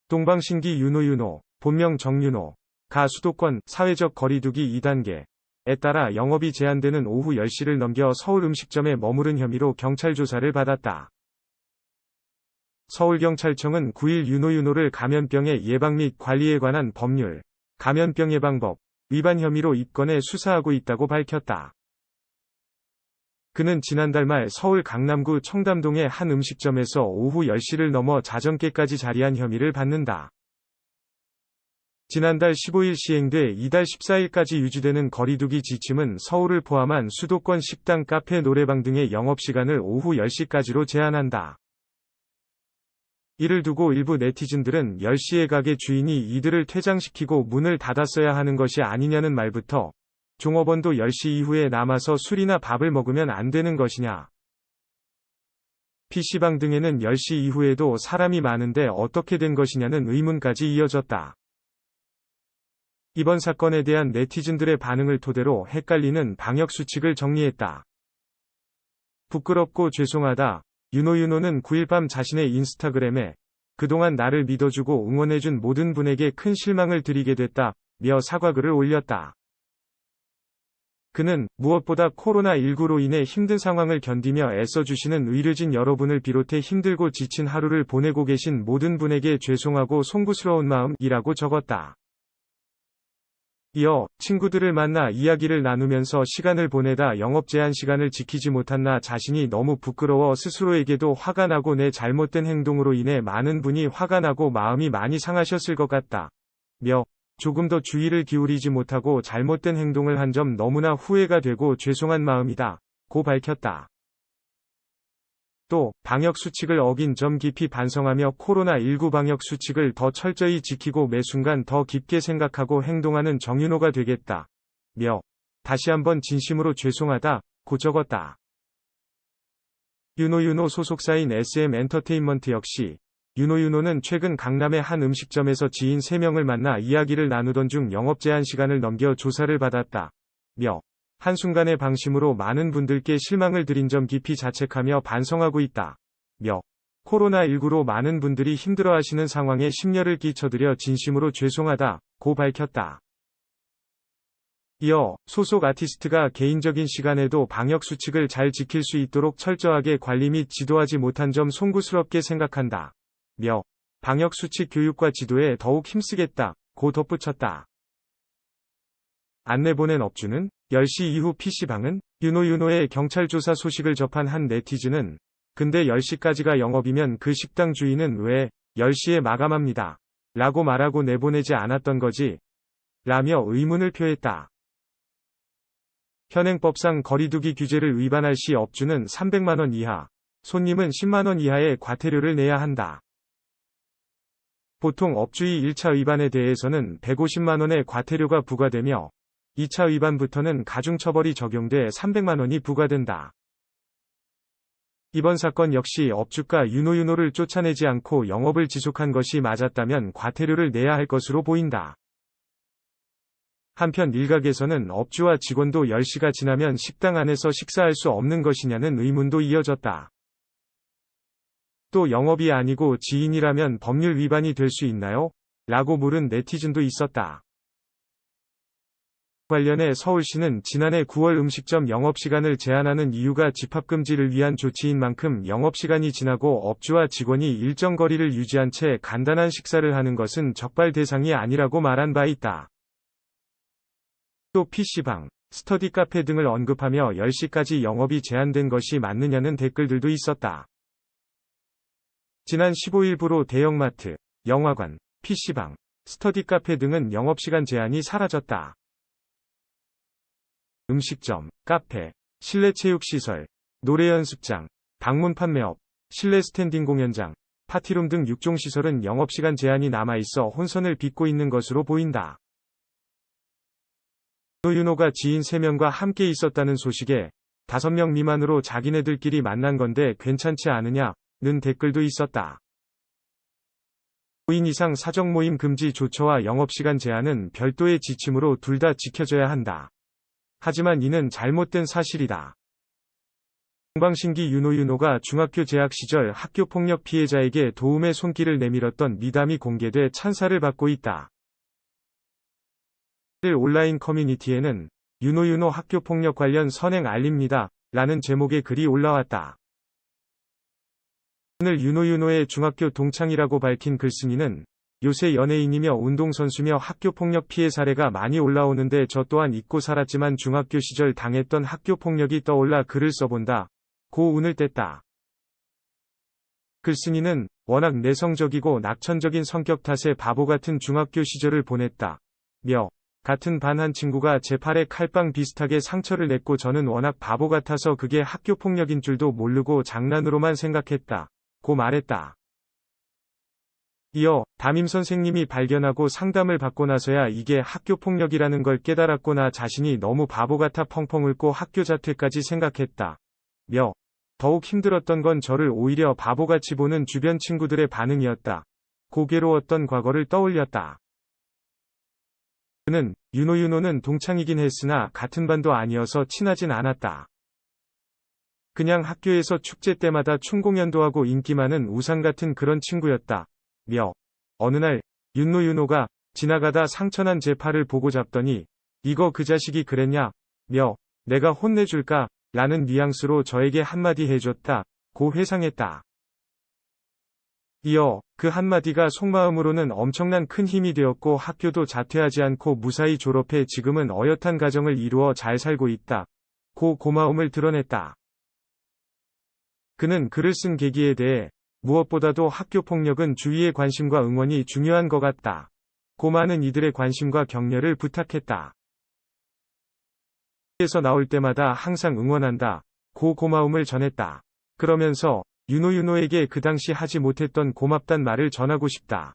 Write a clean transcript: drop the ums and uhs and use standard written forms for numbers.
동방신기 윤호, 본명 정윤호, 가 수도권 사회적 거리두기 2단계에 따라 영업이 제한되는 오후 10시를 넘겨 서울 음식점에 머무른 혐의로 경찰 조사를 받았다. 서울경찰청은 9일 윤호를 감염병의 예방 및 관리에 관한 법률, 감염병 예방법 위반 혐의로 입건해 수사하고 있다고 밝혔다. 그는 지난달 말 서울 강남구 청담동의 한 음식점에서 오후 10시를 넘어 자정께까지 자리한 혐의를 받는다. 지난달 15일 시행돼 이달 14일까지 유지되는 거리두기 지침은 서울을 포함한 수도권 식당, 카페, 노래방 등의 영업시간을 오후 10시까지로 제한한다. 이를 두고 일부 네티즌들은 10시에 가게 주인이 이들을 퇴장시키고 문을 닫았어야 하는 것이 아니냐는 말부터 종업원도 10시 이후에 남아서 술이나 밥을 먹으면 안 되는 것이냐. PC방 등에는 10시 이후에도 사람이 많은데 어떻게 된 것이냐는 의문까지 이어졌다. 이번 사건에 대한 네티즌들의 반응을 토대로 헷갈리는 방역수칙을 정리했다. 부끄럽고 죄송하다. 윤호는 9일 밤 자신의 인스타그램에 그동안 나를 믿어주고 응원해준 모든 분에게 큰 실망을 드리게 됐다며 사과글을 올렸다. 그는 무엇보다 코로나19로 인해 힘든 상황을 견디며 애써주시는 의료진 여러분을 비롯해 힘들고 지친 하루를 보내고 계신 모든 분에게 죄송하고 송구스러운 마음이라고 적었다. 이어 친구들을 만나 이야기를 나누면서 시간을 보내다 영업 제한 시간을 지키지 못한 나 자신이 너무 부끄러워 스스로에게도 화가 나고 내 잘못된 행동으로 인해 많은 분이 화가 나고 마음이 많이 상하셨을 것 같다. 며 조금 더 주의를 기울이지 못하고 잘못된 행동을 한 점 너무나 후회가 되고 죄송한 마음이다. 고 밝혔다. 또 방역 수칙을 어긴 점 깊이 반성하며 코로나19 방역 수칙을 더 철저히 지키고 매 순간 더 깊게 생각하고 행동하는 정윤호가 되겠다. 며 다시 한번 진심으로 죄송하다. 고 적었다. 윤호 소속사인 SM 엔터테인먼트 역시 윤호는 최근 강남의 한 음식점에서 지인 3명을 만나 이야기를 나누던 중 영업 제한 시간을 넘겨 조사를 받았다. 며 한순간의 방심으로 많은 분들께 실망을 드린 점 깊이 자책하며 반성하고 있다. 며 코로나19로 많은 분들이 힘들어하시는 상황에 심려를 끼쳐드려 진심으로 죄송하다. 고 밝혔다. 이어 소속 아티스트가 개인적인 시간에도 방역 수칙을 잘 지킬 수 있도록 철저하게 관리 및 지도하지 못한 점 송구스럽게 생각한다. 며 방역 수칙 교육과 지도에 더욱 힘쓰겠다. 고 덧붙였다. 안내 보낸 업주는 10시 이후 PC방은 윤호의 경찰 조사 소식을 접한 한 네티즌은 근데 10시까지가 영업이면 그 식당 주인은 왜 10시에 마감합니다. 라고 말하고 내보내지 않았던 거지? 라며 의문을 표했다. 현행법상 거리두기 규제를 위반할 시 업주는 300만원 이하, 손님은 10만원 이하의 과태료를 내야 한다. 보통 업주의 1차 위반에 대해서는 150만원의 과태료가 부과되며 2차 위반부터는 가중처벌이 적용돼 300만원이 부과된다. 이번 사건 역시 업주가 윤호를 쫓아내지 않고 영업을 지속한 것이 맞았다면 과태료를 내야 할 것으로 보인다. 한편 일각에서는 업주와 직원도 10시가 지나면 식당 안에서 식사할 수 없는 것이냐는 의문도 이어졌다. 또 영업이 아니고 지인이라면 법률 위반이 될 수 있나요? 라고 물은 네티즌도 있었다. 관련해 서울시는 지난해 9월 음식점 영업시간을 제한하는 이유가 집합금지를 위한 조치인 만큼 영업시간이 지나고 업주와 직원이 일정 거리를 유지한 채 간단한 식사를 하는 것은 적발 대상이 아니라고 말한 바 있다. 또 PC방, 스터디 카페 등을 언급하며 10시까지 영업이 제한된 것이 맞느냐는 댓글들도 있었다. 지난 15일부로 대형마트, 영화관, PC방, 스터디 카페 등은 영업시간 제한이 사라졌다. 음식점, 카페, 실내 체육시설, 노래 연습장, 방문 판매업, 실내 스탠딩 공연장, 파티룸 등 6종 시설은 영업시간 제한이 남아있어 혼선을 빚고 있는 것으로 보인다. 윤호가 지인 3명과 함께 있었다는 소식에 5명 미만으로 자기네들끼리 만난 건데 괜찮지 않으냐는 댓글도 있었다. 5인 이상 사적 모임 금지 조처와 영업시간 제한은 별도의 지침으로 둘 다 지켜져야 한다. 하지만 이는 잘못된 사실이다. 동방신기 윤호가 중학교 재학 시절 학교폭력 피해자에게 도움의 손길을 내밀었던 미담이 공개돼 찬사를 받고 있다. 온라인 커뮤니티에는 윤호 학교폭력 관련 선행 알립니다. 라는 제목의 글이 올라왔다. 오늘 윤호의 중학교 동창이라고 밝힌 글쓴이는 요새 연예인이며 운동선수며 학교폭력 피해 사례가 많이 올라오는데 저 또한 잊고 살았지만 중학교 시절 당했던 학교폭력이 떠올라 글을 써본다. 고 운을 뗐다. 글쓴이는 워낙 내성적이고 낙천적인 성격 탓에 바보 같은 중학교 시절을 보냈다. 며 같은 반 한 친구가 제 팔에 칼빵 비슷하게 상처를 냈고 저는 워낙 바보 같아서 그게 학교폭력인 줄도 모르고 장난으로만 생각했다. 고 말했다. 이어 담임선생님이 발견하고 상담을 받고 나서야 이게 학교폭력이라는 걸 깨달았고 나 자신이 너무 바보 같아 펑펑 울고 학교 자퇴까지 생각했다. 며 더욱 힘들었던 건 저를 오히려 바보같이 보는 주변 친구들의 반응이었다. 고괴로웠던 과거를 떠올렸다. 그는 윤호는 동창이긴 했으나 같은 반도 아니어서 친하진 않았다. 그냥 학교에서 축제 때마다 춤공연도 하고 인기 많은 우상 같은 그런 친구였다. 며 어느 날 윤호가 지나가다 상처난 제 팔을 보고 잡더니 이거 그 자식이 그랬냐? 며 내가 혼내줄까? 라는 뉘앙스로 저에게 한마디 해줬다. 고 회상했다. 이어 그 한마디가 속마음으로는 엄청난 큰 힘이 되었고 학교도 자퇴하지 않고 무사히 졸업해 지금은 어엿한 가정을 이루어 잘 살고 있다. 고 고마움을 드러냈다. 그는 글을 쓴 계기에 대해 무엇보다도 학교폭력은 주위의 관심과 응원이 중요한 것 같다. 고 많은 이들의 관심과 격려를 부탁했다. 에서 나올 때마다 항상 응원한다. 고 고마움을 전했다. 그러면서 윤호에게 그 당시 하지 못했던 고맙단 말을 전하고 싶다.